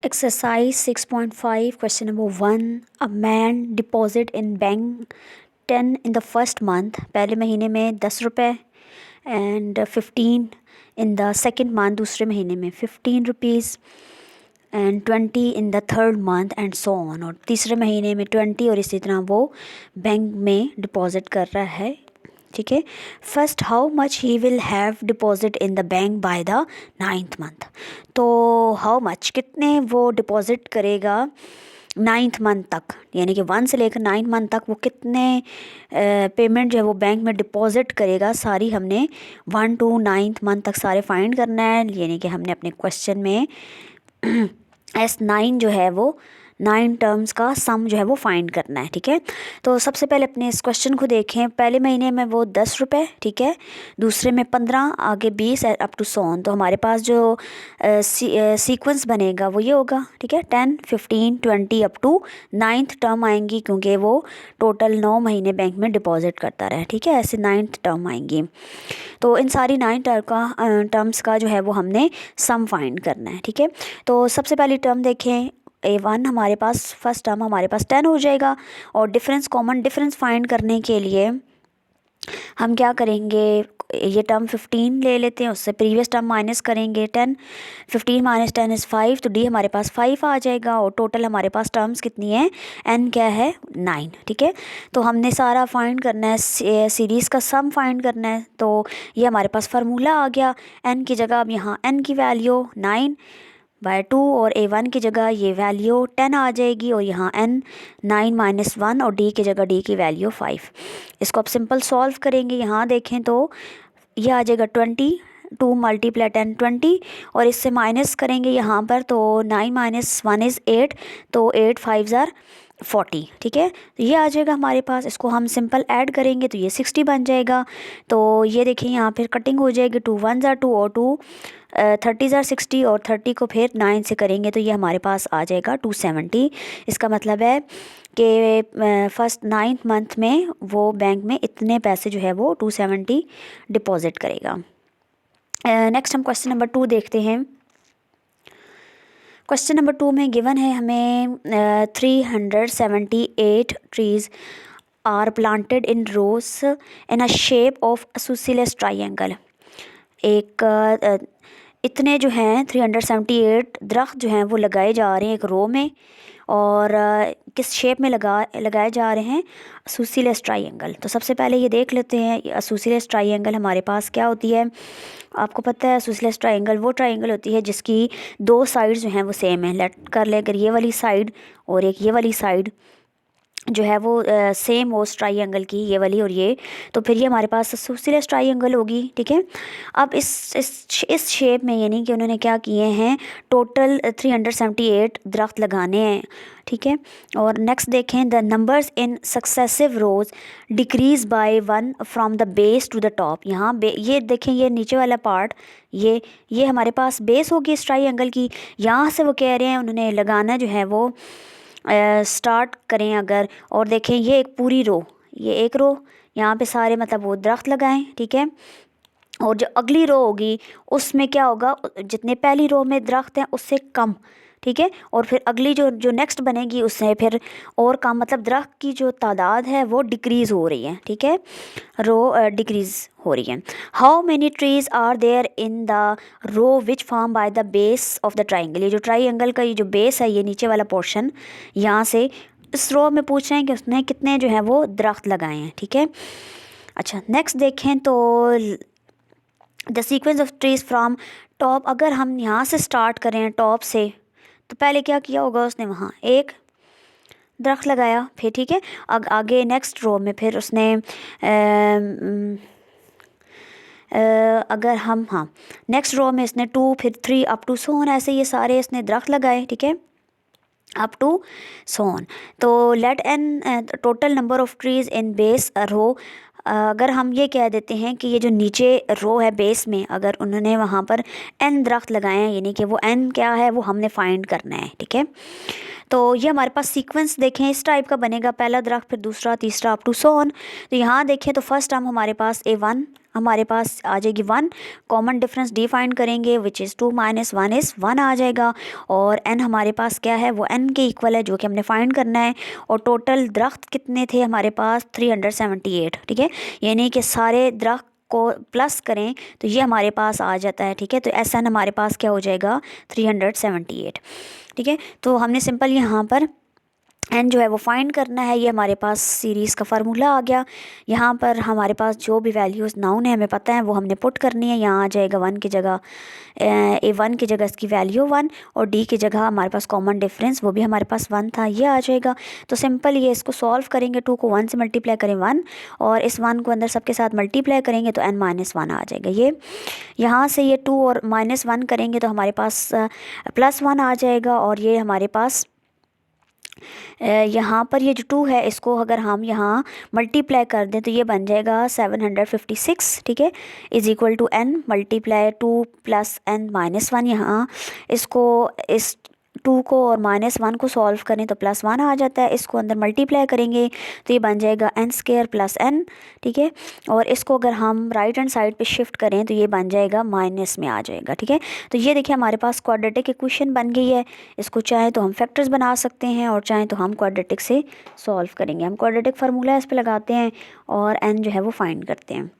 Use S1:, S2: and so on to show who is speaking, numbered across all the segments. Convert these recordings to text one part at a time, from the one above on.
S1: Exercise 6.5, question number 1. A man deposit in bank 10 in the first month, पहले महीने में 10 रुपये, and 15 in the second month, दूसरे महीने में 15 rupees, and 20 in the third month and so on. और तीसरे महीने में 20 और इसी तरह वो बैंक में डिपॉजिट कर रहा है. ठीक है. First, how much he will have deposit in the bank by the 9th month. तो हाउ मच, कितने वो डिपॉजिट करेगा 9th मंथ तक, यानी कि 1 से लेकर 9 मंथ तक वो कितने पेमेंट जो है वो बैंक में डिपॉजिट करेगा, सारी हमने 1 to 9th मंथ तक सारे फाइंड करना है. यानी कि हमने अपने क्वेश्चन में S9 जो है वो 9 टर्म्स का सम जो है वो फाइंड करना है. ठीक है. तो सबसे पहले अपने इस क्वेश्चन को देखें. पहले महीने में वो 10 रुपये, ठीक है, दूसरे में 15, आगे 20 अप टू सो ऑन. तो हमारे पास जो सीक्वेंस बनेगा वो ये होगा. ठीक है. 10, 15, 20 अप टू 9th टर्म आएंगी, क्योंकि वो टोटल 9 महीने बैंक में डिपॉजिट करता रहे. ठीक है. ऐसे 9th टर्म आएंगी. तो इन सारी 9 टर्म्स का जो है वो हमने सम फाइंड करना है. ठीक है. तो सबसे पहली टर्म देखें, A1 हमारे पास फर्स्ट टर्म हमारे पास 10 हो जाएगा. और डिफरेंस, कॉमन डिफरेंस फाइंड करने के लिए हम क्या करेंगे, ये टर्म 15 ले लेते हैं, उससे प्रीवियस टर्म माइनस करेंगे 10. 15 माइनस 10 इज़ 5, तो डी हमारे पास 5 आ जाएगा. और टोटल हमारे पास टर्म्स कितनी है, n क्या है, 9. ठीक है. तो हमने सारा फाइंड करना है, सीरीज़ का सम फाइंड करना है. तो ये हमारे पास फार्मूला आ गया. n की जगह अब यहाँ n की वैल्यू 9/2 और A1 की जगह ये वैल्यू 10 आ जाएगी. और यहाँ n 9 - 1 और d की जगह d की वैल्यू 5. इसको आप सिंपल सॉल्व करेंगे. यहाँ देखें तो ये आ जाएगा 20, 2 × 10 20, और इससे माइनस करेंगे यहाँ पर, तो 9 - 1 इज़ 8, तो 8 5 ज़ार 40. ठीक है. तो ये आ जाएगा हमारे पास. इसको हम सिंपल ऐड करेंगे तो ये 60 बन जाएगा. तो ये देखिए यहाँ फिर कटिंग हो जाएगी. 2 1 ज़ार 2 और 2 30 ज़ार 60, और 30 को फिर 9 से करेंगे तो ये हमारे पास आ जाएगा 270. इसका मतलब है कि फर्स्ट 9th मंथ में वो बैंक में इतने पैसे जो है वो 270 डिपॉजिट करेगा. नेक्स्ट हम क्वेश्चन नंबर 2 देखते हैं. क्वेश्चन नंबर 2 में गिवन है हमें 378 trees are planted in rows in a shape of isosceles triangle. एक इतने जो हैं 378 दरख्त जो हैं वो लगाए जा रहे हैं एक रो में, और किस शेप में लगाए जा रहे हैं, isosceles ट्राइंगल. तो सबसे पहले ये देख लेते हैं, isosceles ट्राइंगल हमारे पास क्या होती है. आपको पता है isosceles ट्राइंगल वो ट्राइंगल होती है जिसकी 2 साइड्स जो हैं वो सेम है. लेट कर ले, अगर ये वाली साइड और एक ये वाली साइड जो है वो सेम हो उस ट्राइंगल की, ये वाली और ये, तो फिर ये हमारे पास isosceles ट्राइंगल होगी. ठीक है. अब इस शेप में, यानी कि उन्होंने क्या किए हैं, टोटल 378 दरख्त लगाने हैं. ठीक है. और नेक्स्ट देखें, the numbers in successive rows decrease by 1 from the base to the top. यहाँ ये देखें, ये नीचे वाला पार्ट, ये हमारे पास बेस होगी इस ट्राइंगल की. यहाँ से वो कह रहे हैं उन्होंने लगाना जो है वो स्टार्ट करें अगर, और देखें ये एक पूरी रो, ये एक रो, यहाँ पे सारे मतलब वो दरख्त लगाएं. ठीक है. और जो अगली रो होगी उसमें क्या होगा, जितने पहली रो में दरख्त हैं उससे कम. ठीक है. और फिर अगली जो नेक्स्ट बनेगी उससे फिर और कम, मतलब दरख्त की जो तादाद है वो डिक्रीज़ हो रही है. ठीक है. रो डिक्रीज़ हो रही है. How many trees are there in the row which form by the base of the triangle. ये जो ट्राइंगल का ये जो बेस है, ये नीचे वाला पोर्शन, यहाँ से इस रो में पूछ रहे हैं कि उसने कितने जो है वो दरख्त लगाए हैं. ठीक है. अच्छा, नेक्स्ट देखें तो the sequence of trees from top. अगर हम यहाँ से स्टार्ट करें टॉप से, तो पहले क्या किया होगा उसने, वहाँ एक दरख्त लगाया, फिर ठीक है आगे नेक्स्ट रो में फिर उसने अगर हम नेक्स्ट रो में इसने 2 फिर 3 अप टू सो ऑन, ऐसे ये सारे इसने दरख्त लगाए. ठीक है. Up to so on. तो let n total number of trees in base row. अगर हम ये कह देते हैं कि ये जो नीचे रो है बेस में, अगर उन्होंने वहाँ पर n दरख्त लगाए हैं, यानी कि वो n क्या है वो हमने फाइंड करना है. ठीक है. तो ये हमारे पास सीक्वेंस देखें इस टाइप का बनेगा, पहला दरख्त फिर दूसरा तीसरा अप टू सो ऑन. तो यहाँ देखें तो फर्स्ट टर्म हमारे पास A1 हमारे पास आ जाएगी 1। कॉमन डिफरेंस डी फाइंड करेंगे विच इज़ 2 - 1 इज़ 1 आ जाएगा। और n हमारे पास क्या है, वो n के इक्वल है, जो कि हमने फाइंड करना है। और टोटल दरख्त कितने थे हमारे पास, 378, ठीक है। यानी कि सारे दरख्त को प्लस करें तो ये हमारे पास आ जाता है, ठीक है। तो SN हमारे पास क्या हो जाएगा, 378, ठीक है। तो हमने सिंपल यहाँ पर एन जो है वो फाइंड करना है। ये हमारे पास सीरीज़ का फार्मूला आ गया। यहाँ पर हमारे पास जो भी वैल्यूज़ नाउन है हमें पता है वो हमने पुट करनी है। यहाँ आ जाएगा 1 की जगह A1 की जगह इसकी वैल्यू 1, और D की जगह हमारे पास कॉमन डिफरेंस वो भी हमारे पास 1 था, ये आ जाएगा। तो सिंपल ये इसको सॉल्व करेंगे, 2 को 1 से मल्टीप्लाई करें 1, और इस 1 को अंदर सबके साथ मल्टीप्लाई करेंगे तो n - 1 आ जाएगा। ये यहाँ से ये 2 और -1 करेंगे तो हमारे पास +1 आ जाएगा। और ये हमारे पास यहाँ पर ये जो 2 है इसको अगर हम यहाँ मल्टीप्लाई कर दें तो ये बन जाएगा 756, ठीक है, is equal to n multiply 2 + n - 1। यहाँ इसको इस 2 को और -1 को सॉल्व करें तो +1 आ जाता है। इसको अंदर मल्टीप्लाई करेंगे तो ये बन जाएगा n² + n, ठीक है। और इसको अगर हम राइट हैंड साइड पे शिफ्ट करें तो ये बन जाएगा माइनस में आ जाएगा, ठीक है। तो ये देखिए हमारे पास क्वाड्रेटिक इक्वेशन बन गई है। इसको चाहे तो हम फैक्टर्स बना सकते हैं और चाहे तो हम क्वाड्रेटिक से सॉल्व करेंगे। हम क्वाड्रेटिक फार्मूला इस पर लगाते हैं और n जो है वो फाइंड करते हैं।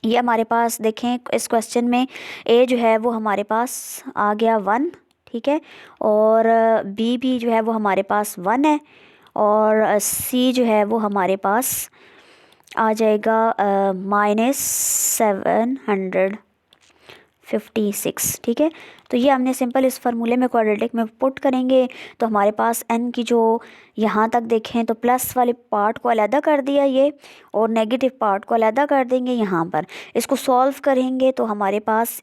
S1: ये हमारे पास देखें इस क्वेश्चन में a जो है वो हमारे पास आ गया 1, ठीक है। और b भी जो है वो हमारे पास 1 है, और c जो है वो हमारे पास आ जाएगा -756, ठीक है। तो ये हमने सिंपल इस फार्मूले में क्वाड्रेटिक में पुट करेंगे तो हमारे पास n की जो यहाँ तक देखें तो प्लस वाले पार्ट को अलहदा कर दिया ये, और नेगेटिव पार्ट को अलहदा कर देंगे यहाँ पर। इसको सॉल्व करेंगे तो हमारे पास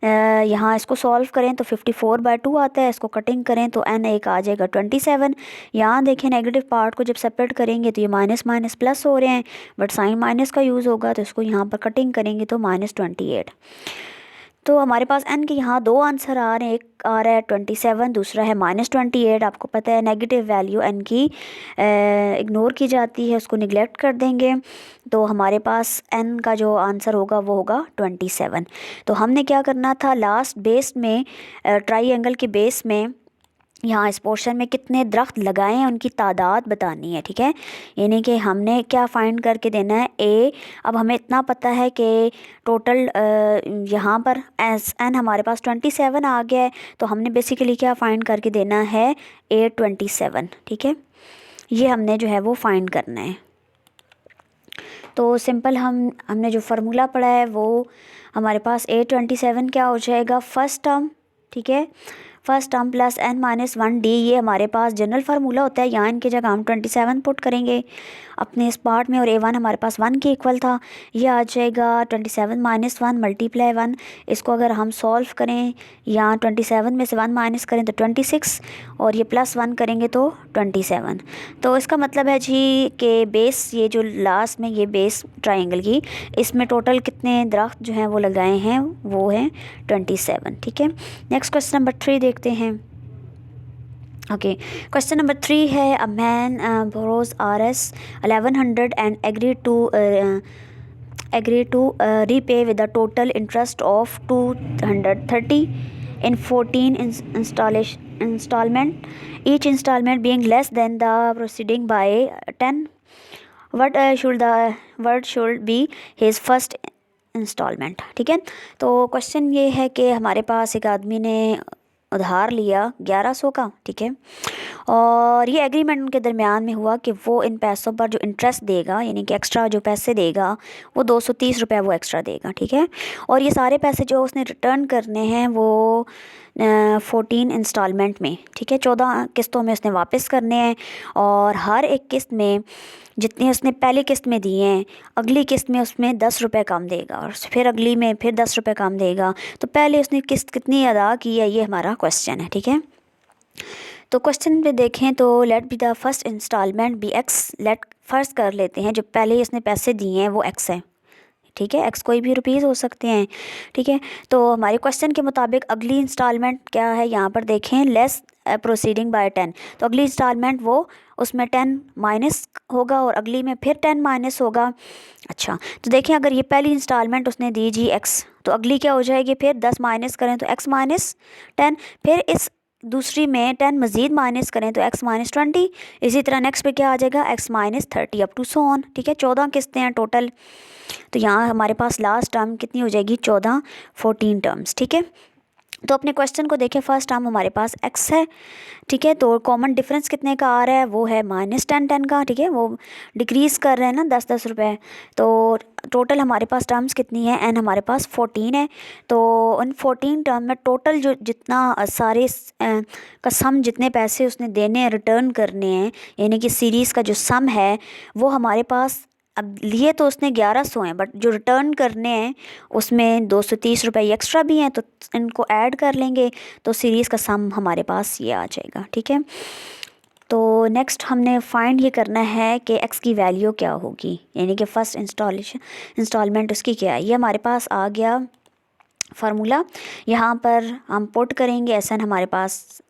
S1: यहाँ इसको सॉल्व करें तो 54/2 आता है। इसको कटिंग करें तो n एक आ जाएगा 27। यहाँ देखें नेगेटिव पार्ट को जब सेपरेट करेंगे तो ये माइनस माइनस प्लस हो रहे हैं, बट साइन माइनस का यूज़ होगा तो इसको यहाँ पर कटिंग करेंगे तो -28। तो हमारे पास n के यहाँ 2 आंसर आ रहे हैं, एक आ रहा है 27, दूसरा है -28। आपको पता है नेगेटिव वैल्यू n की इग्नोर की जाती है, उसको निगलेक्ट कर देंगे। तो हमारे पास n का जो आंसर होगा वो होगा 27। तो हमने क्या करना था, लास्ट बेस में ट्राइंगल के बेस में यहाँ इस पोर्शन में कितने दरख्त लगाए हैं उनकी तादाद बतानी है, ठीक है। यानी कि हमने क्या फाइंड करके देना है, ए। अब हमें इतना पता है कि टोटल यहाँ पर n हमारे पास 27 आ गया है, तो हमने बेसिकली क्या फाइंड करके देना है, A27, ठीक है। ये हमने जो है वो फाइंड करना है। तो सिंपल हमने जो फार्मूला पढ़ा है वो हमारे पास A27 क्या हो जाएगा, फर्स्ट टर्म, ठीक है, first term plus n - 1d। ये हमारे पास जनरल फार्मूला होता है। यहाँ इनकी जगह हम 27 पुट करेंगे अपने इस पार्ट में, और A1 हमारे पास 1 के इक्वल था। ये आ जाएगा 27 - 1 मल्टीप्लाई 1। इसको अगर हम सॉल्व करें, यहाँ 27 में से 1 माइनस करें तो 26, और ये +1 करेंगे तो 27। तो इसका मतलब है जी कि बेस, ये जो लास्ट में ये बेस ट्राइंगल की, इसमें टोटल कितने दरख्त जो हैं वो लगाए हैं, वो हैं 27, ठीक है। नेक्स्ट क्वेश्चन नंबर 3 देखते हैं। ओके, क्वेश्चन नंबर 3 है, a man borrows Rs 1100 and agree to repay with a total interest of 230 in 14 installment, each installment being less than the preceding by 10. What should be his first instalment, ठीक है। तो question ये है कि हमारे पास एक आदमी ने उधार लिया 1100 का, ठीक है, और ये एग्रीमेंट उनके दरमियान में हुआ कि वो इन पैसों पर जो इंटरेस्ट देगा, यानी कि एक्स्ट्रा जो पैसे देगा वो 230 रुपये वो एक्स्ट्रा देगा, ठीक है। और ये सारे पैसे जो उसने रिटर्न करने हैं वो 14 इंस्टॉलमेंट में, ठीक है, 14 किस्तों में उसने वापस करने हैं। और हर एक किस्त में जितने उसने पहली किस्त में दिए हैं, अगली किस्त में उसमें 10 रुपये कम देगा, और फिर अगली में फिर 10 रुपये कम देगा। तो पहले उसने किस्त कितनी अदा की है, ये हमारा क्वेश्चन है, ठीक है। तो क्वेश्चन पे देखें तो let be the first instalment be x। Let first कर लेते हैं, जो पहले इसने पैसे दिए हैं वो x है, ठीक है। x कोई भी रुपीज़ हो सकते हैं, ठीक है। तो हमारे क्वेश्चन के मुताबिक अगली इंस्टॉलमेंट क्या है, यहाँ पर देखें, लेस प्रोसीडिंग बाय 10, तो अगली इंस्टॉलमेंट वो उसमें 10 माइनस होगा और अगली में फिर 10 माइनस होगा। अच्छा, तो देखिए अगर ये पहली इंस्टॉलमेंट उसने दी जी x, तो अगली क्या हो जाएगी, फिर 10 माइनस करें तो x माइनस 10, फिर इस दूसरी में 10 मज़ीद माइनस करें तो x माइनस 20, इसी तरह नेक्स्ट पे क्या आ जाएगा, x minus 30 up to so on. ठीक है, 14 किस्तें हैं टोटल, तो यहाँ हमारे पास लास्ट टर्म कितनी हो जाएगी, 14, 14 टर्म्स। ठीक है, तो अपने क्वेश्चन को देखें, फर्स्ट टर्म हमारे पास x है। ठीक है, तो कॉमन डिफरेंस कितने का आ रहा है, वो है -10 का। ठीक है, वो डिक्रीज़ कर रहे हैं ना 10 रुपए। तो टोटल हमारे पास टर्म्स कितनी है, n हमारे पास 14 है। तो उन 14 टर्म में टोटल जो जितना सारे का सम, जितने पैसे उसने देने हैं, रिटर्न करने हैं, यानी कि सीरीज़ का जो सम है वो हमारे पास, अब लिए तो उसने 1100 हैं, बट जो रिटर्न करने हैं उसमें 230 रुपये एक्स्ट्रा भी हैं, तो इनको ऐड कर लेंगे तो सीरीज़ का सम हमारे पास ये आ जाएगा। ठीक है, तो नेक्स्ट हमने फाइंड ये करना है कि x की वैल्यू क्या होगी, यानी कि फ़र्स्ट इंस्टॉलमेंट उसकी क्या है। ये हमारे पास आ गया फार्मूला, यहाँ पर हम पुट करेंगे SN हमारे पास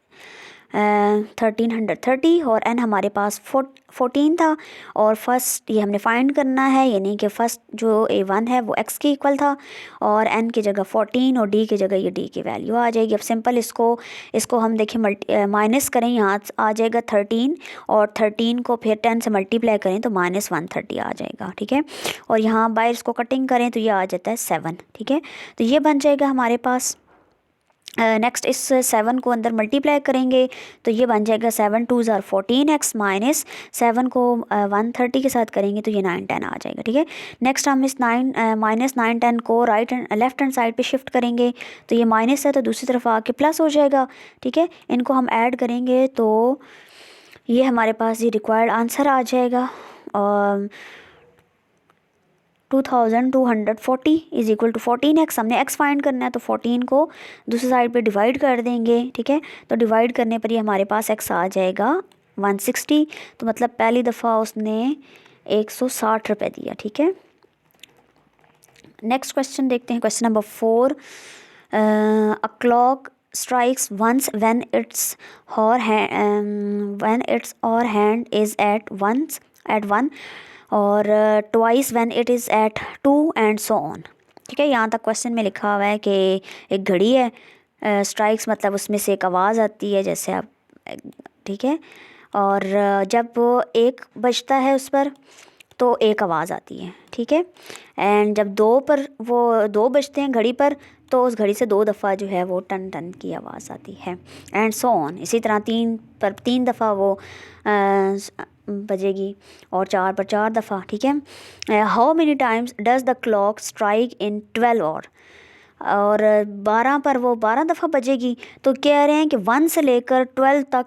S1: 1330 और n हमारे पास 14 था, और फर्स्ट ये हमने फाइंड करना है, यानी कि फ़र्स्ट जो A1 है वो x के इक्वल था, और n की जगह 14 और d की जगह ये d की वैल्यू आ जाएगी। अब सिंपल इसको हम देखें माइनस करें, यहाँ आ जाएगा 13, और 13 को फिर 10 से मल्टीप्लाई करें तो -130 आ जाएगा। ठीक है, और यहाँ बाहर इसको कटिंग करें तो ये आ जाता है 7। ठीक है, तो ये बन जाएगा हमारे पास। नेक्स्ट इस 7 को अंदर मल्टीप्लाई करेंगे तो ये बन जाएगा 7 2 ज़ार 14x माइनस 7 को 130 के साथ करेंगे तो ये 9 10 आ जाएगा। ठीक है, नेक्स्ट हम इस -9 10 को लेफ्ट हैंड साइड पे शिफ्ट करेंगे, तो ये माइनस है तो दूसरी तरफ आके प्लस हो जाएगा। ठीक है, इनको हम ऐड करेंगे तो ये हमारे पास ये रिक्वायर्ड आंसर आ जाएगा, और 2240 इज इक्वल टू 14x। हमने x फाइंड करना है तो 14 को दूसरी साइड पे डिवाइड कर देंगे। ठीक है, तो डिवाइड करने पर ये हमारे पास x आ जाएगा 160, तो मतलब पहली दफ़ा उसने 160 रुपये दिया। ठीक है, नेक्स्ट क्वेश्चन देखते हैं, question number 4। A clock strikes once when its or hand is at 1 और twice when it is at 2 and so on। ठीक है, यहाँ तक क्वेश्चन में लिखा हुआ है कि एक घड़ी है, स्ट्राइक्स मतलब उसमें से एक आवाज़ आती है जैसे आप, ठीक है, और जब वो एक बजता है उस पर तो एक आवाज़ आती है। ठीक है, एंड जब वो दो बजते हैं घड़ी पर तो उस घड़ी से 2 दफ़ा जो है वो टन टन की आवाज़ आती है, एंड सो ऑन। इसी तरह 3 दफ़ा वो बजेगी और 4 पर 4 दफ़ा। ठीक है, how many times does the clock strike in 12 और 12 पर वो 12 दफ़ा बजेगी। तो कह रहे हैं कि 1 से लेकर 12 तक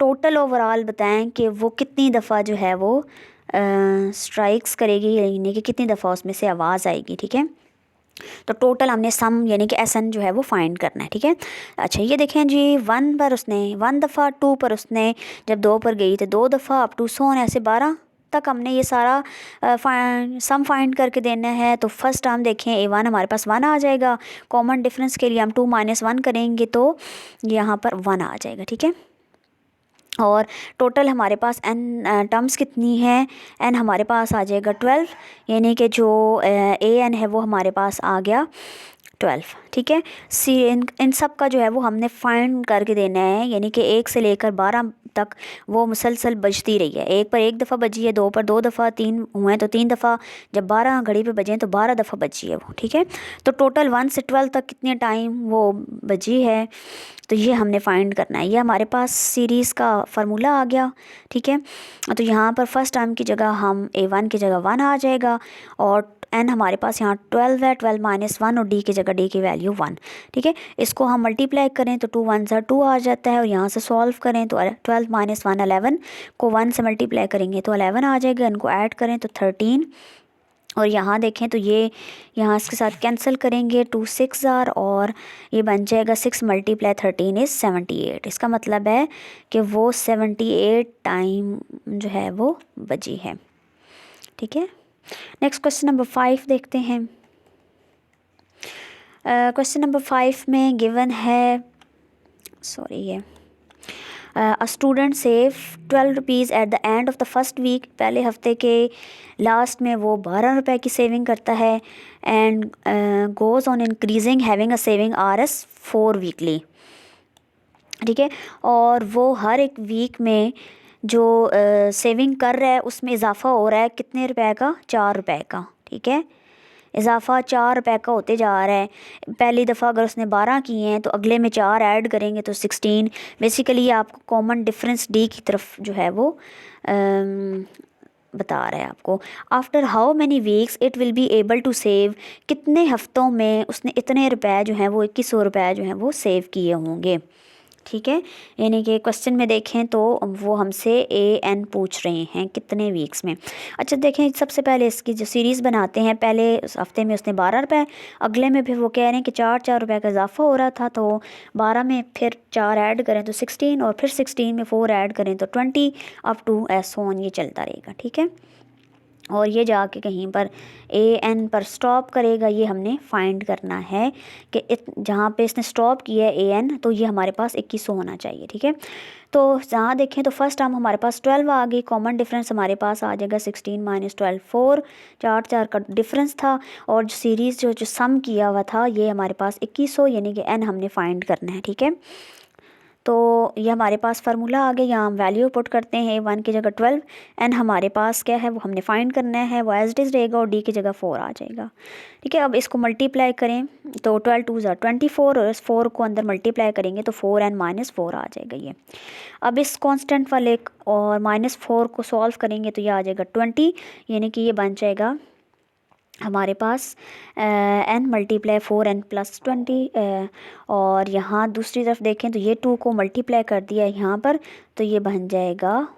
S1: टोटल ओवरऑल बताएं कि वो कितनी दफ़ा जो है वो स्ट्राइक्स करेगी, यानी कि कितनी दफ़ा उसमें से आवाज़ आएगी। ठीक है, तो टोटल हमने सम यानी कि SN जो है वो फाइंड करना है। ठीक है, अच्छा ये देखें जी, 1 पर उसने 1 दफ़ा, 2 पर उसने जब 2 पर गई तो 2 दफ़ा, अप टू सो ऐसे 12 तक हमने ये सारा सम फाइंड करके देना है। तो फर्स्ट टर्म देखें A1 हमारे पास 1 आ जाएगा, कॉमन डिफरेंस के लिए हम 2 - 1 करेंगे तो यहाँ पर 1 आ जाएगा। ठीक है, और टोटल हमारे पास n टर्म्स कितनी है, n हमारे पास आ जाएगा 12, यानी कि जो AN है वो हमारे पास आ गया 12। ठीक है, इन सब का जो है वो हमने फाइंड करके देना है, यानी कि 1 से लेकर 12 तक वो मुसलसल बजती रही है। 1 पर 1 दफ़ा बजी है, 2 पर 2 दफ़ा, 3 हुए तो 3 दफ़ा, जब 12 घड़ी पे बजे तो 12 दफ़ा बजी है वो। ठीक है, तो टोटल 1 से 12 तक कितने टाइम वो बजी है, तो ये हमने फाइंड करना है। ये हमारे पास सीरीज़ का फार्मूला आ गया। ठीक है, तो यहाँ पर फर्स्ट टर्म की जगह हम A1 की जगह 1 आ जाएगा, और n हमारे पास यहाँ 12 है, 12 - 1, और d की जगह d की वैल्यू 1। ठीक है, इसको हम मल्टीप्लाई करें तो 2 1 2 आ जाता है, और यहाँ से सॉल्व करें तो 12 - 1 11 को 1 से मल्टीप्लाई करेंगे तो 11 आ जाएगा, इनको ऐड करें तो 13, और यहाँ देखें तो ये यहाँ इसके साथ कैंसिल करेंगे 2 6 ज़ार, और ये बन जाएगा 6 × 13 इज़ 78। इसका मतलब है कि वो 78 टाइम जो है वो बजी है। ठीक है, नेक्स्ट क्वेश्चन नंबर 5 देखते हैं। क्वेश्चन नंबर 5 में गिवन है, सॉरी ये a student save 12 rupees at the end of the first week, पहले हफ्ते के लास्ट में वो 12 रुपए की सेविंग करता है, and goes on increasing having a saving RS 4 weekly, ठीक है। और वो हर एक वीक में जो सेविंग कर रहा है उसमें इजाफा हो रहा है कितने रुपए का, 4 रुपए का, ठीक है। इजाफा 4 रुपए का होते जा रहा है। पहली दफ़ा अगर उसने 12 किए हैं तो अगले में 4 ऐड करेंगे तो 16। बेसिकली ये आपको कॉमन डिफरेंस डी की तरफ जो है वो बता रहा है आपको। After how many weeks it will be able to save, कितने हफ्तों में उसने इतने रुपए जो हैं वो 2100 रुपए जो हैं वो सेव किए होंगे, ठीक है। यानी कि क्वेश्चन में देखें तो वो हमसे AN पूछ रहे हैं कितने वीक्स में। अच्छा देखें, सबसे पहले इसकी जो सीरीज़ बनाते हैं, पहले उस हफ्ते में उसने 12 रुपए, अगले में फिर वो कह रहे हैं कि 4 रुपए का इजाफा हो रहा था, तो 12 में फिर 4 ऐड करें तो 16, और फिर 16 में 4 ऐड करें तो 20, अप टू ऐसो ऑन ये चलता रहेगा, ठीक है। और ये जाके कहीं पर AN पर स्टॉप करेगा, ये हमने फाइंड करना है कि जहाँ पे इसने स्टॉप किया है AN, तो ये हमारे पास 2100 होना चाहिए, ठीक है। तो जहाँ देखें तो फर्स्ट टर्म हमारे पास 12 आ गई, कॉमन डिफरेंस हमारे पास आ जाएगा 16 माइनस 12 4, 4 का डिफरेंस था, और जो सीरीज़ जो सम किया हुआ था ये हमारे पास 2100, यानी कि N हमने फाइंड करना है, ठीक है। तो ये हमारे पास फार्मूला आ गया, यहाँ हम वैल्यू पुट करते हैं 1 की जगह 12, एन हमारे पास क्या है वो हमने फाइंड करना है, वो एज इट इज़ रहेगा, और डी की जगह 4 आ जाएगा, ठीक है। अब इसको मल्टीप्लाई करें तो 12 2 ज़ा 24, और इस 4 को अंदर मल्टीप्लाई करेंगे तो 4n माइनस 4 आ जाएगा ये। अब इस कांस्टेंट वाले और -4 को सॉल्व करेंगे तो ये आ जाएगा 20, यानी कि ये बन जाएगा हमारे पास n मल्टीप्लाई 4n प्लस 20, और यहाँ दूसरी तरफ देखें तो ये 2 को मल्टीप्लाई कर दिया यहाँ पर, तो ये बन जाएगा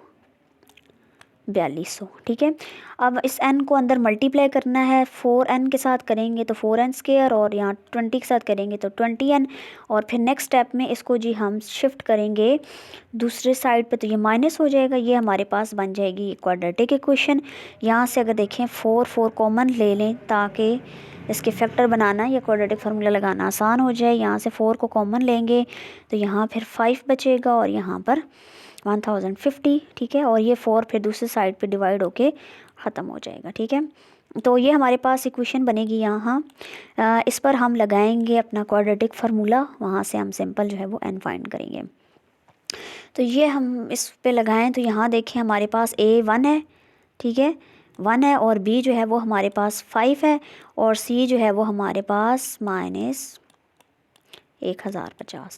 S1: 4200, ठीक है। अब इस n को अंदर मल्टीप्लाई करना है, 4n के साथ करेंगे तो 4n स्क्वायर, और यहाँ 20 के साथ करेंगे तो 20n, और फिर नेक्स्ट स्टेप में इसको जी हम शिफ्ट करेंगे दूसरे साइड पे, तो ये माइनस हो जाएगा, ये हमारे पास बन जाएगी क्वाड्रेटिक इक्वेशन। यहाँ से अगर देखें 4 कॉमन ले लें ताकि इसके फैक्टर बनाना या क्वाड्रेटिक फार्मूला लगाना आसान हो जाए। यहाँ से 4 को कॉमन लेंगे तो यहाँ फिर 5 बचेगा, और यहाँ पर 1050, ठीक है। और ये 4 फिर दूसरी साइड पे डिवाइड होके ख़त्म हो जाएगा, ठीक है। तो ये हमारे पास इक्वेशन बनेगी यहाँ। इस पर हम लगाएंगे अपना क्वाड्रेटिक फार्मूला, वहाँ से हम सिंपल जो है वो n फाइंड करेंगे। तो ये हम इस पे लगाएं तो यहाँ देखें हमारे पास A 1 है, ठीक है, 1 है, और B जो है वो हमारे पास 5 है, और C जो है वो हमारे पास -1050,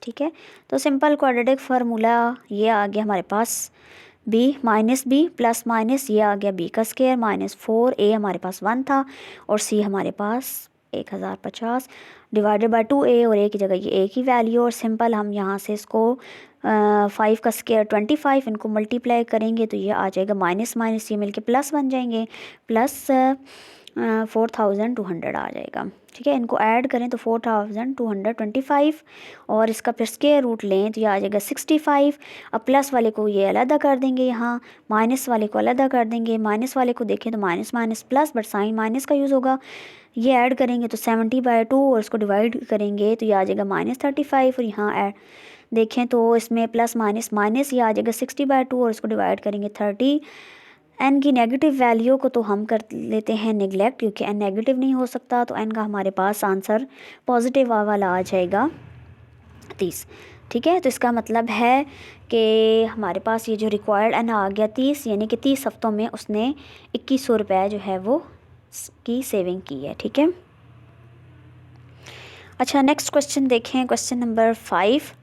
S1: ठीक है। तो सिंपल क्वाड्रेटिक फार्मूला ये आ गया हमारे पास, b minus B plus minus ये आ गया b का स्क्वायर -4, A हमारे पास 1 था, और C हमारे पास 1050 डिवाइडेड बाय 2A, और A की जगह ये A की वैल्यू, और सिंपल हम यहाँ से इसको 5 का स्क्वायर 25, इनको मल्टीप्लाई करेंगे तो ये आ जाएगा माइनस माइनस ये मिलके प्लस बन जाएंगे, प्लस 4200 आ जाएगा, ठीक है। इनको ऐड करें तो 4225, और इसका फिर स्क्वायर रूट लें तो ये आ जाएगा 65। अब प्लस वाले को ये अलग कर देंगे, यहाँ माइनस वाले को अलग कर देंगे, माइनस वाले को देखें तो minus minus plus, but sign minus का यूज़ होगा। ये ऐड करेंगे तो 70/2, और इसको डिवाइड करेंगे तो ये आ जाएगा -35, और यहाँ ऐड देखें तो इसमें प्लस माइनस माइनस ये आ जाएगा 60/2, और इसको डिवाइड करेंगे 30। n की नेगेटिव वैल्यू को तो हम कर लेते हैं नेगलेक्ट, क्योंकि n नेगेटिव नहीं हो सकता, तो n का हमारे पास आंसर पॉजिटिव वाला आ जाएगा 30, ठीक है। तो इसका मतलब है कि हमारे पास ये जो रिक्वायर्ड n आ गया 30, यानी कि 30 हफ्तों में उसने 2100 रुपये जो है वो की सेविंग की है, ठीक है। अच्छा नेक्स्ट क्वेश्चन देखें, question number 5,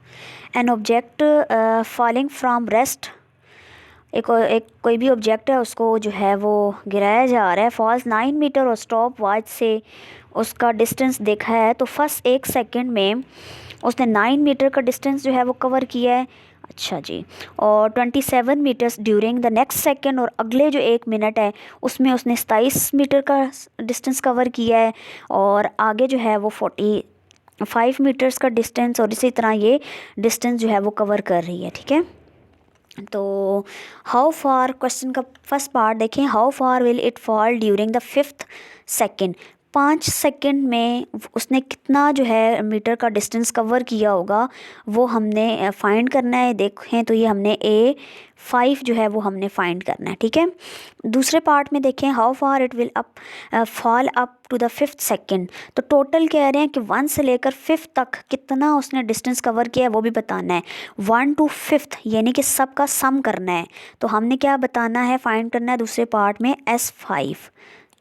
S1: an object falling from rest, एक कोई भी ऑब्जेक्ट है उसको जो है वो गिराया जा रहा है, फॉल्स 9 मीटर, और स्टॉप वॉच से उसका डिस्टेंस देखा है तो फर्स्ट 1 सेकंड में उसने 9 मीटर का डिस्टेंस जो है वो कवर किया है, अच्छा जी, और 27 meters during the next second, और अगले जो 1 मिनट है उसमें उसने 27 मीटर का डिस्टेंस कवर किया है, और आगे जो है वो 45 मीटर्स का डिस्टेंस, और इसी तरह ये डिस्टेंस जो है वो कवर कर रही है, ठीक है। तो हाउ फार, क्वेश्चन का फर्स्ट पार्ट देखें, how far will it fall during the 5th second, 5 second में उसने कितना जो है मीटर का डिस्टेंस कवर किया होगा वो हमने फाइंड करना है। देखें तो ये हमने A5 जो है वो हमने फाइंड करना है, ठीक है। दूसरे पार्ट में देखें how far it will fall up to the 5th second. तो टोटल कह रहे हैं कि 1 से लेकर 5 तक कितना उसने डिस्टेंस कवर किया है वो भी बताना है। 1 to 5 यानी कि सब का सम करना है। तो हमने क्या बताना है, फाइंड करना है दूसरे पार्ट में S5,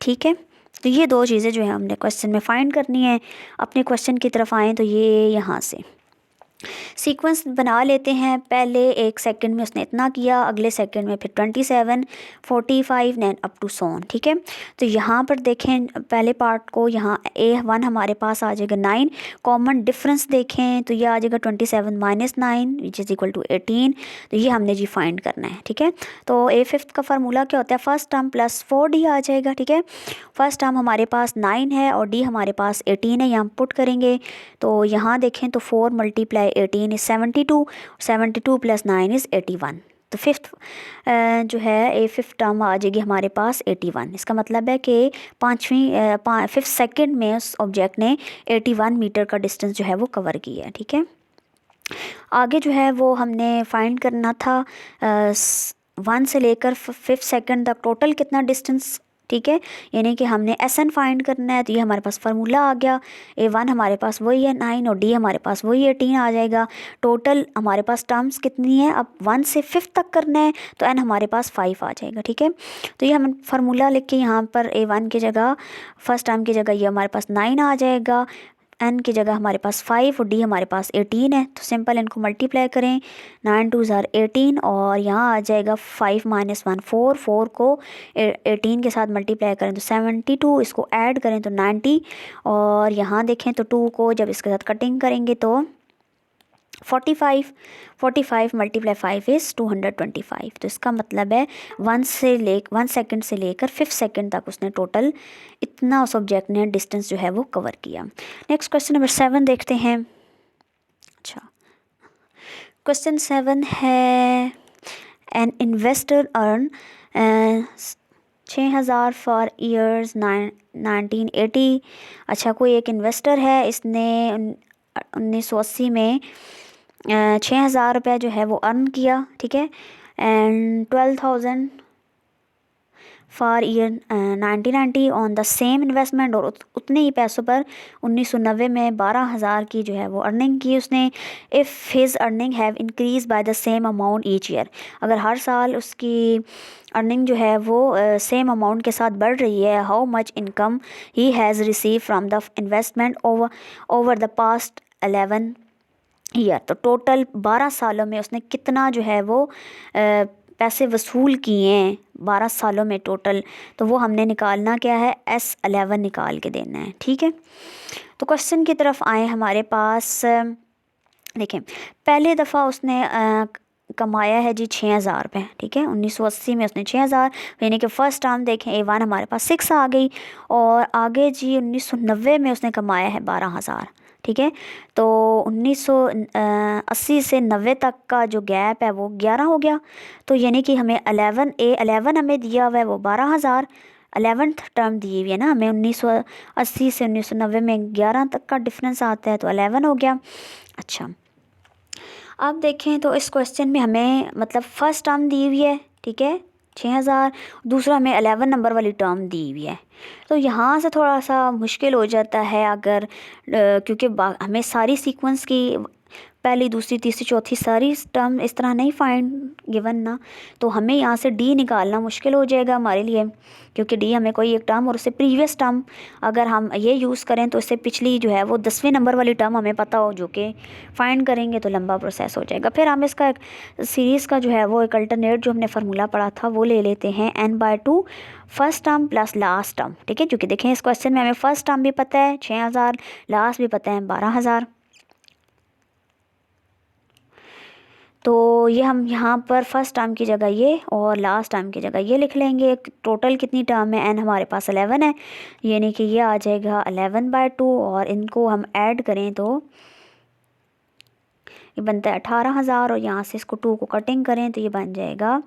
S1: ठीक है। तो ये दो चीज़ें जो है हमने क्वेश्चन में फाइंड करनी है। अपने क्वेश्चन की तरफ आएँ तो ये यहाँ से सीक्वेंस बना लेते हैं। पहले 1 सेकंड में उसने इतना किया, अगले सेकंड में फिर 27, 45 नैन अप टू सोन, ठीक है। तो यहाँ पर देखें पहले पार्ट को, यहाँ A1 हमारे पास आ जाएगा 9, कॉमन डिफरेंस देखें तो ये आ जाएगा 27 - 9 विच इज़ इक्वल टू 18। तो ये हमने जी फाइंड करना है, ठीक है। तो A5 का फार्मूला क्या होता है, फर्स्ट टर्म प्लस 4D आ जाएगा, ठीक है। फर्स्ट टर्म हमारे पास 9 है और D हमारे पास 18 है, यहाँ पुट करेंगे तो यहाँ देखें तो 4 × 18 इज़ 72, 72 + 9 इज़ 81। तो फिफ्थ जो है फिफ्थ टर्म आ जाएगी हमारे पास 81। इसका मतलब है कि 5th सेकंड में उस ऑब्जेक्ट ने 81 मीटर का डिस्टेंस जो है वो कवर किया है, ठीक है। आगे जो है वो हमने फाइंड करना था 1 से लेकर 5th सेकंड तक टोटल कितना डिस्टेंस, ठीक है। यानी कि हमने SN फाइंड करना है। तो ये हमारे पास फार्मूला आ गया, A1 हमारे पास वही है 9 और D हमारे पास वही 18 आ जाएगा। टोटल हमारे पास टर्म्स कितनी है, अब 1 से 5th तक करना है तो N हमारे पास 5 आ जाएगा, ठीक है। तो ये हम फार्मूला लिख के यहाँ पर A1 की जगह फर्स्ट टर्म की जगह ये हमारे पास 9 आ जाएगा, N की जगह हमारे पास 5 और D हमारे पास 18 है। तो सिंपल इनको मल्टीप्लाई करें, 9 × 2 = 18 और यहाँ आ जाएगा 5 - 1 4, 4 को 18 के साथ मल्टीप्लाई करें तो 72, इसको ऐड करें तो 90 और यहाँ देखें तो 2 को जब इसके साथ कटिंग करेंगे तो 45 × 5 इज़ 225। तो इसका मतलब है 1 सेकंड से लेकर 5th सेकंड तक उसने टोटल इतना उस ऑब्जेक्ट ने डिस्टेंस जो है वो कवर किया। नेक्स्ट क्वेश्चन नंबर 7 देखते हैं। अच्छा, क्वेश्चन 7 है an investor earn 6000 for years 1980। अच्छा, कोई एक इन्वेस्टर है, इसने 1980 में 6000 रुपये जो है वो अर्न किया, ठीक है। And 12,000 for year 1990 on the same investment, और उतने ही पैसों पर 1990 में 12,000 की जो है वो अर्निंग की उसने। If his earning have increase by the same amount each year, अगर हर साल उसकी अर्निंग जो है वो सेम अमाउंट के साथ बढ़ रही है, how much income he has receive from the investment over the past 11 year. तो टोटल 12 सालों में उसने कितना जो है वो पैसे वसूल किए हैं 12 सालों में टोटल। तो वो हमने निकालना क्या है, S11 निकाल के देना है, ठीक है। तो क्वेश्चन की तरफ आए हमारे पास, देखें पहले दफ़ा उसने कमाया है जी 6000 रुपये, ठीक है। 1980 में उसने 6000, यानी कि फ़र्स्ट टर्म देखें A1 हमारे पास 6 आ गई, और आगे जी 1990 में उसने कमाया है 12,000, ठीक है। तो 1980 से 90 तक का जो गैप है वो 11 हो गया। तो यानी कि हमें 11 हमें दिया हुआ है वो 12,000, 11th टर्म दी हुई है ना हमें, 1980 से 1990 में 11 तक का डिफरेंस आता है, तो 11 हो गया। अच्छा, अब देखें तो इस क्वेश्चन में हमें मतलब फ़र्स्ट टर्म दी हुई है, ठीक है 6000, दूसरा हमें 11 नंबर वाली टर्म दी हुई है। तो यहाँ से थोड़ा सा मुश्किल हो जाता है अगर क्योंकि हमें सारी सीक्वेंस की पहली, दूसरी, तीसरी, चौथी सारी टर्म इस तरह नहीं फाइंड गिवन ना, तो हमें यहाँ से D निकालना मुश्किल हो जाएगा हमारे लिए, क्योंकि D हमें कोई एक टर्म और उससे प्रीवियस टर्म अगर हम ये यूज़ करें तो इससे पिछली जो है वो 10वें नंबर वाली टर्म हमें पता हो, जो कि फ़ाइंड करेंगे तो लंबा प्रोसेस हो जाएगा। फिर हम इसका एक सीरीज़ का जो है वो एक अल्टरनेट जो हमने फार्मूला पढ़ा था वो ले लेते हैं, N/2 first term plus last term, ठीक है। क्योंकि देखें इस क्वेश्चन में हमें फ़र्स्ट टर्म भी पता है 6000, लास्ट भी पता है 12,000। तो ये हम यहाँ पर फर्स्ट टर्म की जगह ये और लास्ट टर्म की जगह ये लिख लेंगे। टोटल कितनी टर्म है, N हमारे पास 11 है, यानी कि ये आ जाएगा 11/2, और इनको हम ऐड करें तो ये बनता है 18,000, और यहाँ से इसको 2 को कटिंग करें तो ये बन जाएगा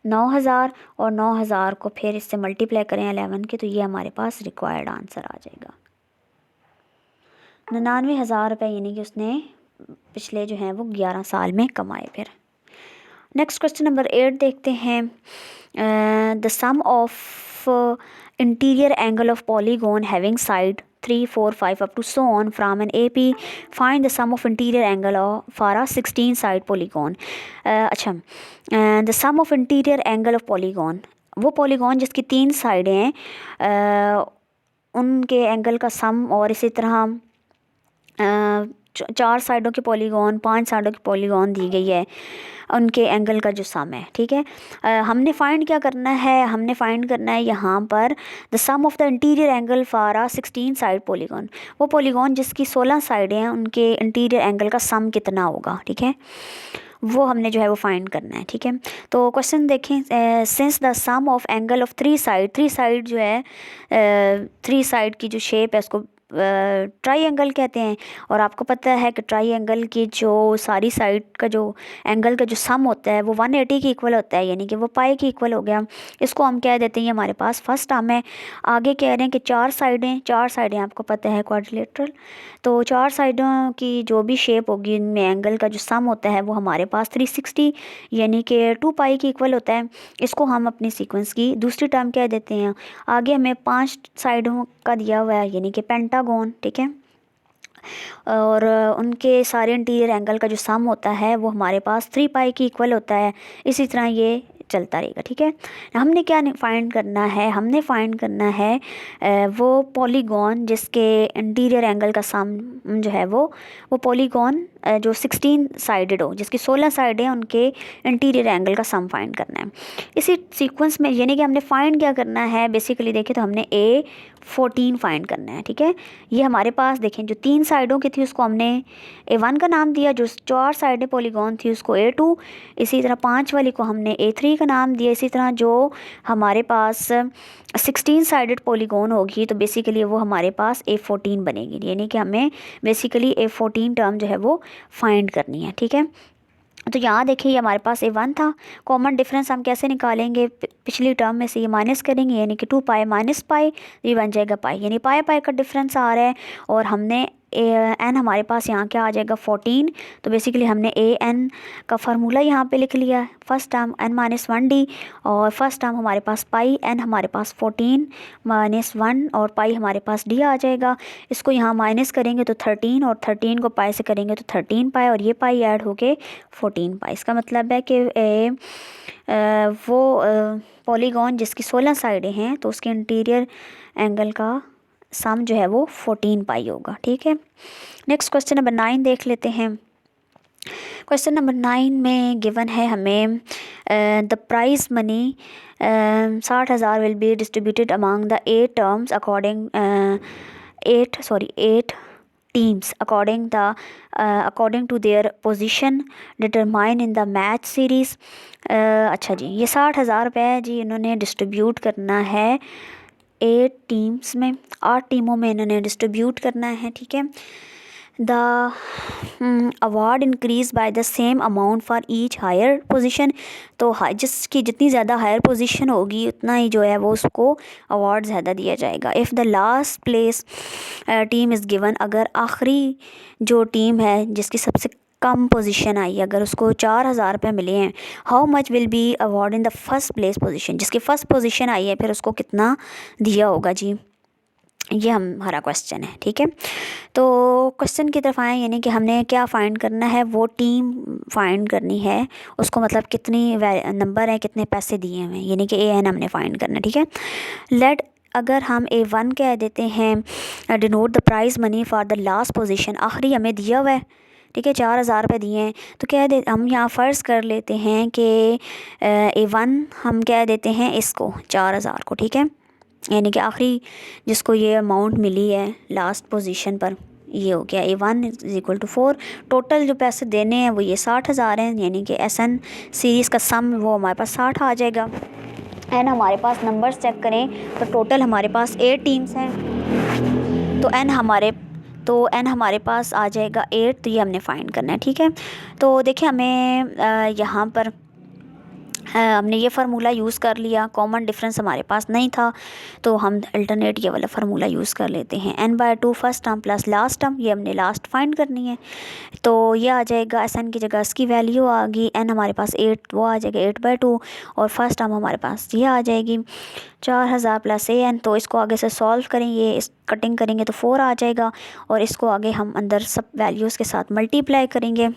S1: 9000 और 9000 को फिर इससे मल्टीप्लाई करें 11 के, तो ये हमारे पास रिक्वायर्ड आंसर आ जाएगा 99,000 रुपये, यानी कि उसने पिछले जो हैं वो 11 साल में कमाए। फिर नेक्स्ट क्वेश्चन नंबर 8 देखते हैं। The sum of interior angle of polygon having side 3, 4, 5 up to so on from n AP, find the sum of interior angle for a 16 side polygon. अच्छा, the sum of interior angle of polygon, वो polygon जिसकी 3 साइडें हैं, उनके angle का सम, और इसी तरह 4 साइडों के पॉलीगॉन, 5 साइडों की पॉलीगॉन दी गई है, उनके एंगल का जो सम है। ठीक है, हमने फाइंड क्या करना है, हमने फाइंड करना है यहाँ पर the sum of the interior angle for a 16 side polygon, वो पॉलीगॉन जिसकी 16 साइडें हैं, उनके इंटीरियर एंगल का सम कितना होगा। ठीक है, वो हमने जो है वो फाइंड करना है। ठीक है, तो क्वेश्चन देखें। Since the sum of angle of 3 side जो है, 3 साइड की जो शेप है उसको ट्राइंगल कहते हैं, और आपको पता है कि ट्राइंगल की जो सारी साइड का जो एंगल का जो सम होता है वो 180 के इक्वल होता है, यानी कि वो पाई के इक्वल हो गया। इसको हम कह देते हैं, हमारे पास फर्स्ट टर्म है। आगे कह रहे हैं कि 4 साइडें आपको पता है क्वाड्रिलेटरल, तो 4 साइडों की जो भी शेप होगी उनमें एंगल का जो सम होता है वो हमारे पास 360 यानी कि 2 पाई के इक्वल होता है। इसको हम अपनी सीक्वेंस की दूसरी टर्म कह देते हैं। आगे हमें 5 साइडों का दिया हुआ है, यानी कि पेंटागन। ठीक है, और उनके सारे इंटीरियर एंगल का जो सम होता है वो हमारे पास 3 पाई के इक्वल होता है। इसी तरह ये चलता रहेगा। ठीक है, हमने क्या फाइंड करना है, हमने फाइंड करना है वो पॉलीगॉन जिसके इंटीरियर एंगल का सम जो है वो पॉलीगॉन जो 16 साइडेड हो, जिसकी 16 साइडें हैं, उनके इंटीरियर एंगल का सम फाइंड करना है इसी सीक्वेंस में। यानी कि हमने फाइंड क्या करना है, बेसिकली देखें तो हमने A14 फाइंड करना है। ठीक है, ये हमारे पास देखें जो 3 साइडों की थी उसको हमने A1 का नाम दिया, जो 4 साइडें पॉलीगॉन थी उसको A2, इसी तरह 5 वाली को हमने A3 का नाम दिया। इसी तरह जो हमारे पास 16 साइडेड पॉलीगॉन होगी तो बेसिकली वो हमारे पास A14 बनेगी, यानी कि हमें बेसिकली A14 टर्म जो है वो फाइंड करनी है। ठीक है, तो यहाँ देखिए ये हमारे पास A1 था। कॉमन डिफरेंस हम कैसे निकालेंगे, पिछली टर्म में से ये माइनस करेंगे, यानी कि 2 पाई माइनस पाई, ये बन जाएगा पाई, यानी पाई पाई का डिफरेंस आ रहा है। और हमने एन हमारे पास यहाँ क्या आ जाएगा 14, तो बेसिकली हमने AN का फार्मूला यहाँ पे लिख लिया। फर्स्ट टर्म n-1d, और फर्स्ट टर्म हमारे पास पाई, n हमारे पास 14 -1 और पाई हमारे पास d आ जाएगा। इसको यहाँ माइनस करेंगे तो 13, और 13 को पाई से करेंगे तो 13 पाई, और ये पाई ऐड होके 14 पाई। इसका मतलब है कि वो पॉलीगॉन जिसकी 16 साइडें हैं तो उसके इंटीरियर एंगल का सम जो है वो 14 पाई होगा। ठीक है, नेक्स्ट क्वेश्चन नंबर 9 देख लेते हैं। क्वेश्चन नंबर 9 में गिवन है हमें the prize money 60,000 will be distributed among the 8 terms according 8 teams according to their position determined in the match series। अच्छा जी, ये 60,000 रुपये जी इन्होंने डिस्ट्रीब्यूट करना है 8 टीम्स में, 8 टीमों में इन्होंने डिस्ट्रीब्यूट करना है। ठीक है, the award increase by the same amount for each higher position, तो जिसकी जितनी ज़्यादा हायर पोजीशन होगी उतना ही जो है वो उसको अवार्ड ज़्यादा दिया जाएगा। If the last place team is given, अगर आखिरी जो टीम है जिसकी सबसे कम पोजीशन आई है अगर उसको 4,000 रुपये मिले हैं, how much will be award in the first place position, जिसकी फ़र्स्ट पोजीशन आई है फिर उसको कितना दिया होगा जी, ये हमारा क्वेश्चन है। ठीक है, तो क्वेश्चन की तरफ आए, यानी कि हमने क्या फ़ाइंड करना है, वो टीम फाइंड करनी है, उसको मतलब कितनी नंबर है, कितने पैसे दिए हुए हैं, यानी कि AN हमने फाइंड करना है। ठीक है, लेट अगर हम A1 कह देते हैं denote the prize money for the last position, आखिरी हमें दिया हुआ है। ठीक है, 4,000 रुपये दिए हैं, तो कह दे हम यहाँ फ़र्ज़ कर लेते हैं कि A1 हम कह देते हैं इसको 4,000 को। ठीक है, यानी कि आखिरी जिसको ये अमाउंट मिली है लास्ट पोजीशन पर, ये हो गया A1 = 4। टोटल जो पैसे देने हैं वो ये 60,000 हैं, यानी कि SN सीरीज़ का सम वो हमारे पास 60 आ जाएगा। एन हमारे पास नंबर्स चेक करें तो टोटल हमारे पास 8 टीम्स हैं, तो एन हमारे पास आ जाएगा 8, तो ये हमने फाइंड करना है। ठीक है, तो देखिए हमें यहाँ पर हमने ये फार्मूला यूज़ कर लिया, कॉमन डिफरेंस हमारे पास नहीं था तो हम अल्टरनेट ये वाला फार्मूला यूज़ कर लेते हैं। n/2 first term plus last term, ये हमने लास्ट फाइंड करनी है तो ये आ जाएगा SN की जगह इसकी वैल्यू आ गई, n हमारे पास 8, वो आ जाएगा 8/2 और फर्स्ट टर्म हमारे पास ये आ जाएगी 4000 प्लस AN। तो इसको आगे से सॉल्व करेंगे, इस कटिंग करेंगे तो 4 आ जाएगा और इसको आगे हम अंदर सब वैल्यूज़ के साथ मल्टीप्लाई करेंगे।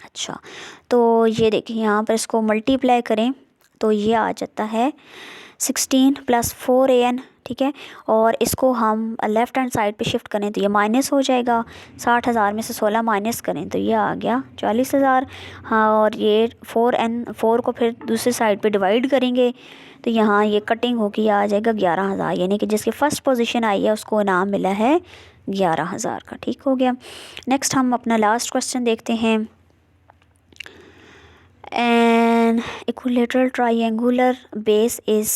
S1: अच्छा, तो ये देखिए यहाँ पर इसको मल्टीप्लाई करें तो ये आ जाता है 16 प्लस 4AN, ठीक है। और इसको हम लेफ़्ट हैंड साइड पे शिफ्ट करें तो ये माइनस हो जाएगा, 60,000 में से 16 माइनस करें तो ये आ गया 40,000। हाँ, और ये 4 को फिर दूसरी साइड पे डिवाइड करेंगे तो यहाँ ये कटिंग होकर आ जाएगा 11,000, यानी कि जिसकी फ़र्स्ट पोजीशन आई है उसको इनाम मिला है 11,000 का। ठीक हो गया। नेक्स्ट हम अपना लास्ट क्वेश्चन देखते हैं। An equilateral triangular base is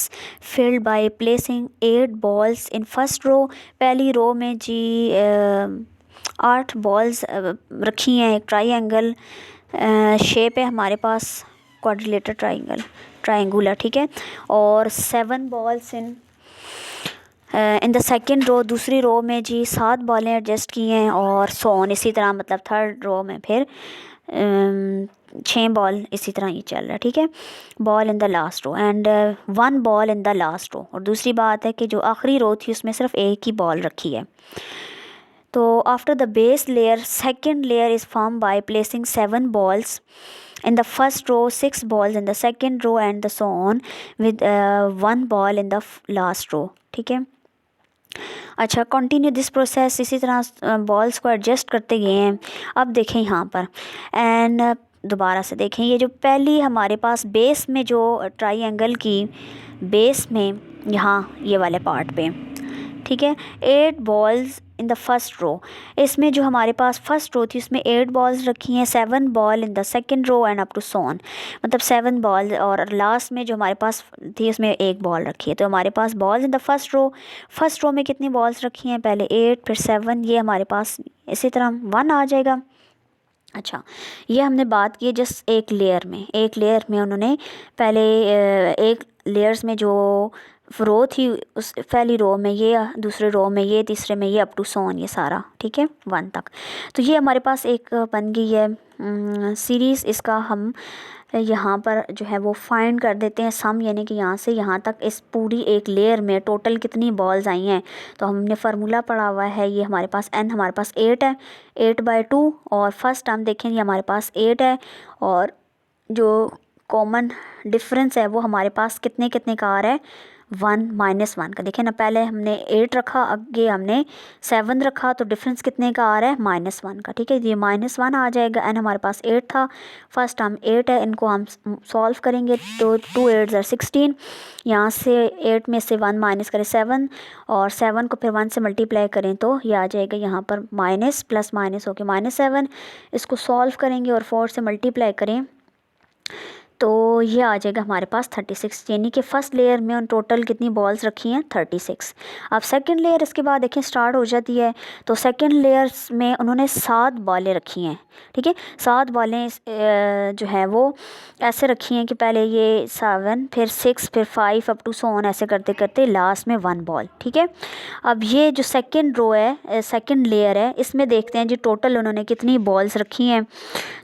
S1: filled by placing 8 balls in first row। पहली रो में जी 8 बॉल्स रखी हैं। एक ट्राइंगल शेप है हमारे पास, क्वाड्रिलेटर ट्राइंगुलर, ठीक है। और 7 balls in the second row, दूसरी रो में जी 7 बॉलें एडजस्ट की हैं और सोन इसी तरह, मतलब थर्ड रो में फिर 6 बॉल इसी तरह ये चल रहा है, ठीक है। Ball in the last row and 1 ball in the last row. और दूसरी बात है कि जो आखिरी रो थी उसमें सिर्फ एक ही बॉल रखी है। तो after the base layer second layer is form by placing 7 balls in the first row, 6 balls in the second row and so on with 1 ball in the last row, ठीक है। अच्छा, कंटिन्यू दिस प्रोसेस, इसी तरह balls को adjust करते गए हैं। अब देखें यहाँ पर एंड दोबारा से देखें, ये जो पहली हमारे पास बेस में जो ट्राइंगल की बेस में यहाँ ये वाले पार्ट पे, ठीक है, 8 balls in the first row. इसमें जो हमारे पास फर्स्ट रो थी उसमें 8 बॉल्स रखी हैं, 7 ball in the second row and up to so on, मतलब 7 बॉल। और लास्ट में जो हमारे पास थी उसमें 1 बॉल रखी है। तो हमारे पास balls in the first row में कितनी बॉल्स रखी हैं, पहले 8 फिर 7, ये हमारे पास इसी तरह 1 आ जाएगा। अच्छा, ये हमने बात की जस्ट एक लेयर में उन्होंने पहले एक लेयर्स में जो रो थी उस पहली रो में ये, दूसरे रो में ये, तीसरे में ये, अप टू सोन, ये सारा, ठीक है, 1 तक। तो ये हमारे पास एक बन गई है सीरीज़। इसका हम यहाँ पर जो है वो फाइंड कर देते हैं सम, यानी कि यहाँ से यहाँ तक इस पूरी एक लेयर में टोटल कितनी बॉल्स आई हैं। तो हमने फार्मूला पढ़ा हुआ है, ये हमारे पास n हमारे पास 8 है, 8/2 और फर्स्ट टर्म देखें ये हमारे पास 8 है और जो कॉमन डिफरेंस है वो हमारे पास कितने का आ रहा है, 1 -1 का। देखें ना, पहले हमने 8 रखा, आगे हमने 7 रखा, तो डिफरेंस कितने का आ रहा है, -1 का, ठीक है। ये -1 आ जाएगा। n हमारे पास 8 था, फर्स्ट टर्म 8 है, इनको हम सॉल्व करेंगे तो 2 8 ज़र 16, यहाँ से 8 में से 1 माइनस करें 7 और 7 को फिर 1 से मल्टीप्लाई करें तो ये आ जाएगा यहाँ पर माइनस प्लस माइनस होके -7। इसको सॉल्व करेंगे और 4 से मल्टीप्लाई करें तो ये आ जाएगा हमारे पास 36, यानी कि फ़र्स्ट लेयर में उन टोटल कितनी बॉल्स रखी हैं, 36। अब सेकंड लेयर इसके बाद देखें स्टार्ट हो जाती है। तो सेकंड लेयर्स में उन्होंने 7 बॉलें रखी हैं, ठीक है। 7 बॉलें जो है वो ऐसे रखी हैं कि पहले ये 7 फिर 6 फिर 5 अप टू सोन, ऐसे करते करते लास्ट में 1 बॉल, ठीक है। अब ये जो सेकेंड रो है, सेकेंड लेयर है, इसमें देखते हैं जी टोटल उन्होंने कितनी बॉल्स रखी हैं।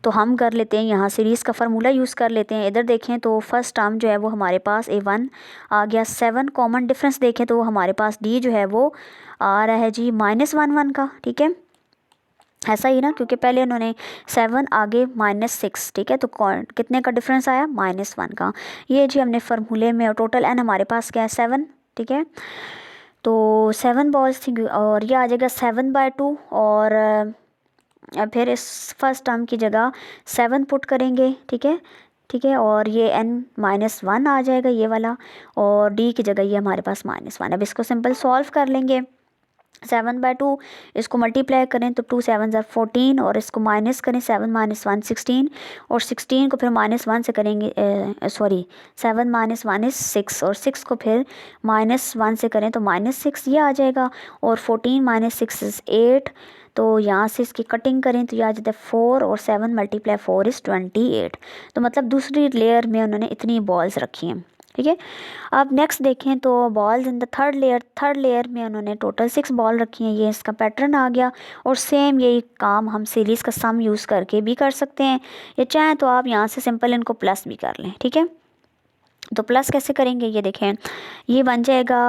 S1: तो हम कर लेते हैं यहाँ सीरीज़ का फार्मूला यूज़ कर लेते हैं। इधर देखें तो फर्स्ट टर्म जो है वो हमारे पास A1 आ गया, 7 कॉमन डिफरेंस देखें तो हमारे पास D जो है वो आ रहा है जी -1 का, ठीक है, ऐसा ही ना, क्योंकि पहले उन्होंने 7 आगे -6, ठीक है, तो कितने का डिफरेंस आया, -1 का। ये जी हमने फार्मूले में, और टोटल n हमारे पास क्या है 7, ठीक है। तो 7 बॉल्स थी और ये आ जाएगा 7/2 और फिर इस फर्स्ट टर्म की जगह 7 पुट करेंगे, ठीक है, और ये n-1 आ जाएगा ये वाला, और d की जगह ये हमारे पास -1। अब इसको सिंपल सॉल्व कर लेंगे। 7/2 इसको मल्टीप्लाई करें तो 2 7 ज़र 14 और इसको माइनस करें, 7 - 1 16 और 16 को फिर -1 से करेंगे, 7 - 1 इज़ 6 और 6 को फिर -1 से करें तो -6 ये आ जाएगा और 14 - 6 इज़ 8। तो यहाँ से इसकी कटिंग करें तो ये आ जाता है 4 और 7 × 4 = 28। तो मतलब दूसरी लेयर में उन्होंने इतनी बॉल्स रखी हैं, ठीक है। अब नेक्स्ट देखें तो balls in the third layer में उन्होंने टोटल 6 बॉल रखी हैं। ये इसका पैटर्न आ गया। और सेम यही काम हम सीरीज़ का सम यूज़ करके भी कर सकते हैं, या चाहें तो आप यहाँ से सिंपल इनको प्लस भी कर लें, ठीक है। तो प्लस कैसे करेंगे, ये देखें, ये बन जाएगा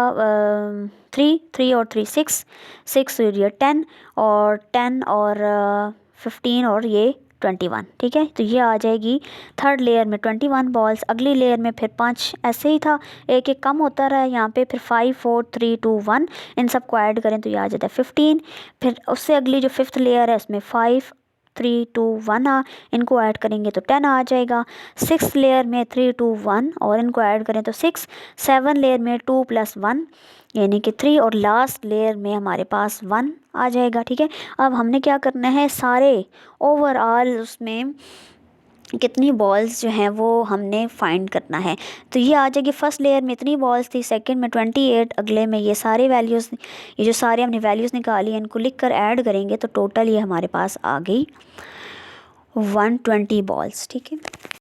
S1: 3 और 3 6 ये 10 और 10 और 15 और ये 21, ठीक है। तो ये आ जाएगी थर्ड लेयर में 21 बॉल्स। अगली लेयर में फिर 5 ऐसे ही था, एक एक कम होता रहा यहाँ पे। फिर 5 4 3 2 1 इन सब को ऐड करें तो ये आ जाता है 15। फिर उससे अगली जो 5th लेयर है उसमें 5 3 2 1 इनको ऐड करेंगे तो 10 आ जाएगा। 6th लेयर में 3 2 1 और इनको ऐड करें तो 6। 7 लेयर में 2 + 1 यानी कि 3 और लास्ट लेयर में हमारे पास 1 आ जाएगा, ठीक है। अब हमने क्या करना है, सारे ओवरऑल उसमें कितनी बॉल्स जो हैं वो हमने फाइंड करना है। तो ये आ जाएगी फर्स्ट लेयर में इतनी बॉल्स थी, सेकंड में 28, अगले में ये सारे वैल्यूज़, ये जो सारे हमने वैल्यूज़ निकाली हैं इनको लिख कर ऐड करेंगे तो टोटल ये हमारे पास आ गई 120 बॉल्स, ठीक है।